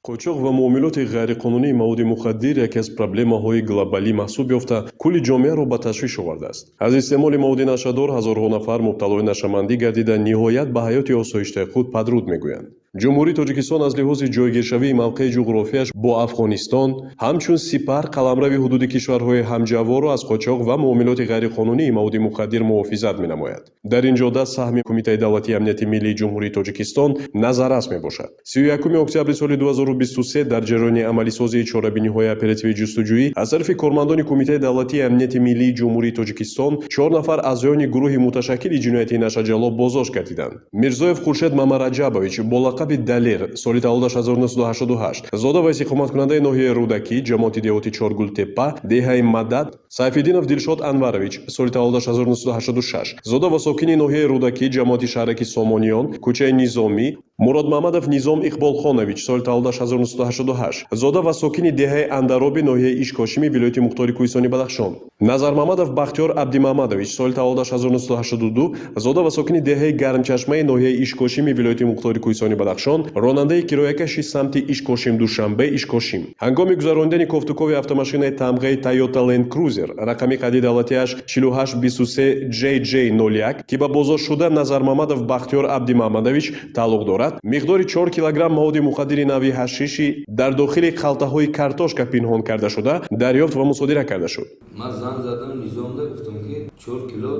қочоқ ва муомилоти ғайриқонунии маводи мухаддир яке аз проблемаҳои глобалӣ маҳсуб ёфта кулли ҷомеаро ба ташвиш овардааст. Аз истеъмоли маводи нашадор ҳазорҳо нафар мубталои нашамандӣ гардида ниҳоят ба ҳаёти осоиштаи худ падруд мегӯянд. ҷумҳурии Тоҷикистон аз лиҳози ҷойгиршавии мавқеи ҷуғрофияш бо Афғонистон ҳамчун сипар қаламрави ҳудуди кишварҳои ҳамҷаворро аз қочоқ ва муомилоти ғайриқонунии маводи мухаддир муҳофизат менамояд. Дар ин ҷо даст саҳми Кумитаи давлатии амнияти миллии ҷумҳурии Тоҷикистон назаррас мебошад. 31 октябри соли 2023 дар ҷараёни амалисозии чорабиниҳои оперативии ҷустуҷӯӣ аз тарафи кормандони Кумитаи давлатии амнияти миллии ҷумҳурии Тоҷикистон 4 нафар аъзоёни гурӯҳи муташаккили ҷиноятии Нашаҷалоб боздошт гардиданд. Мирзоев Хуршед Мамараҷабович бо лақаби Далер соли таваллудаш 1988, зода ва истиқоматкунандаи ноҳияи Рудакӣ, ҷамоати деҳоти Чоргултеппа, деҳаи Мадад, Сайфиддинов Дилшод Анварович соли таваллудаш 1986, зода ва сокини ноҳияи Рудакӣ, ҷамоати шаҳраки Сомониён, кӯчаи Низомӣ, Мурод Маҳмадов Низом Иқболхонович соли таваллудаш 1988, зода ва сокини деҳаи Андароби ноҳияи Ишкошими вилояти Мухтори Кӯҳистони Бадахшон, Назар Маҳмадов Бахтиёр Абдимаҳмадович соли таваллудаш 1982, зода ва сокини деҳаи Гармчашмаи ноҳияи Ишкошими вилояти Мухтори Кӯҳистони Бадахшон, ронандаи кироякаши самти Ишкошим Душанбе Ишкошим. Ҳангоми гузарондани кофтукови автомашинаи тамғаи Toyota Land Cruiser рақами қади давлатиаш 4823 JJ01 ки ба боздоштшуда Назар Маҳмадов Бахтиёр Абдимаҳмадович тааллуқ дорад, миқдори 4 килограмм маводи мухаддири нави ҳашиши дар дохили қалтаҳои картошка пинҳон карда шуда дарёфт ва мусодира карда шуд. Ман занг задам низомда гуфтам ки 4 кило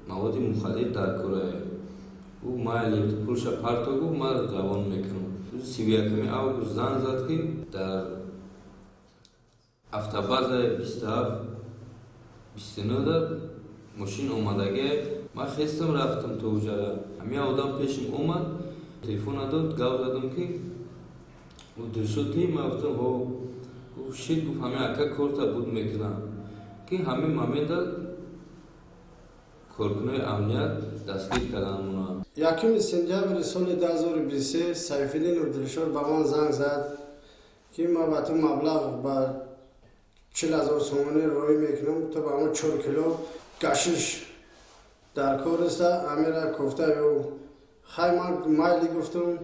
маводи мухаддир дар кора. ӯ майли пулша партогу ман равон мекунам. 31 август занг зад ки дар автобазаи 27-29 мошин омадаги ман хестам рафтам то уҷара. ҳамин одам пешим омад, телефона дод, гап задам ки дилшоди ман гуфтам ҳо шит гуфт ҳамин ака корта буд мекунам ки ҳамин момента коркунои амният дастгир кардан мунам. 1 сентябри соли 2023 Сайфиддинов Дилшод ба ман занг зад ки ман ба ту маблағ ба 40,000 сомонӣ роӣ мекунам, то ба ман 4 кило кашиш дар кор аста. Амира гуфта ё хай ман майли гуфтам,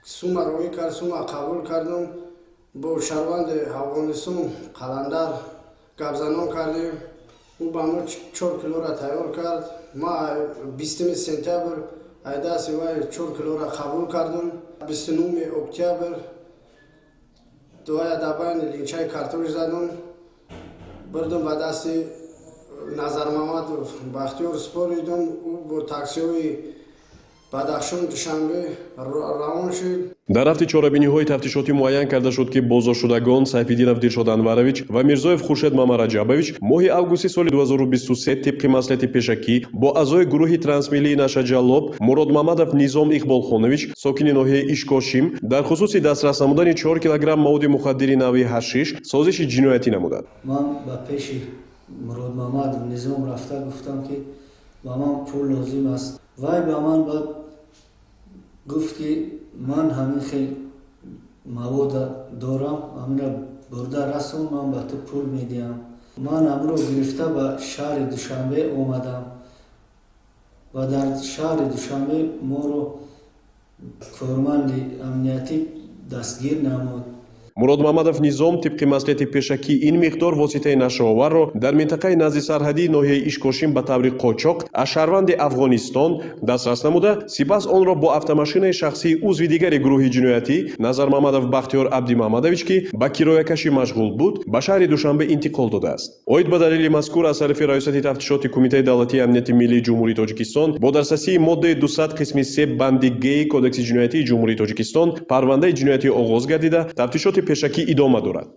сума роӣ кард, сума қабул кардам. бо шарванди Афғонистон қаландар гапзанон кардем. ӯ ба ман 4 килоро тайёр кард. ман 20 сентябр айдаси вай 4 килоро қабул кардам. 29 октябр дуая дабайни линчаи картош задам, бурдам ба дасти Назар Маҳмадов Бахтиёр споридам. ӯ бо таксиҳои Бадахшон Душанбе равон шуд. дар рафти чорабиниҳои тафтишотӣ муайян карда шуд ки боздоштшудагон Сайфиддинов Дилшод Анварович ва Мирзоев Хуршед Мамараҷабович моҳи августи соли 2023 тибқи маслиҳати пешакӣ бо аъзои гурӯҳи трансмиллии Нашаҷалоб Мурод Маҳмадов Низом Иқболхонович сокини ноҳияи Ишкошим дар хусуси дастрас намудани 4 килограмм маводи мухаддири нави ҳашиш созиши ҷиноятӣ намуданд. ман ба пеши Мурод Маҳмадов Низом рафта гуфтам ки ба ман пул лозим аст. вай ба ман баъд гуфт ки ман ҳамин хел мавода дорам, ҳаминро бурда расон, ман ба ту пул медиҳам. ман ҳамро гирифта ба шаҳри Душанбе омадам ва дар шаҳри Душанбе моро корманди амниятӣ дастгир намуд. Мурод Маҳмадов Низом тибқи маслиҳати пешакӣ ин миқдор воситаи нашооварро дар минтақаи назди сарҳадии ноҳияи Ишкошим ба таври қочоқ аз шаҳрванди Афғонистон дастрас намуда, сипас онро бо автомашинаи шахсии узви дигари гурӯҳи ҷиноятӣ Назар Маҳмадов Бахтиёр Абдимаҳмадович ки ба кироякашӣ машғул буд, ба шаҳри Душанбе интиқол додааст. Оид ба далели мазкур аз тарафи раёсати тафтишоти Кумитаи давлатии амнияти миллии ҷумҳурии Тоҷикистон бо дастрасии моддаи 200 қисми 3 банди Г Кодекси ҷиноятии ҷумҳурии Тоҷикистон парвандаи ҷиноятӣ оғоз гардида тафтишоти пешакӣ идома дорад.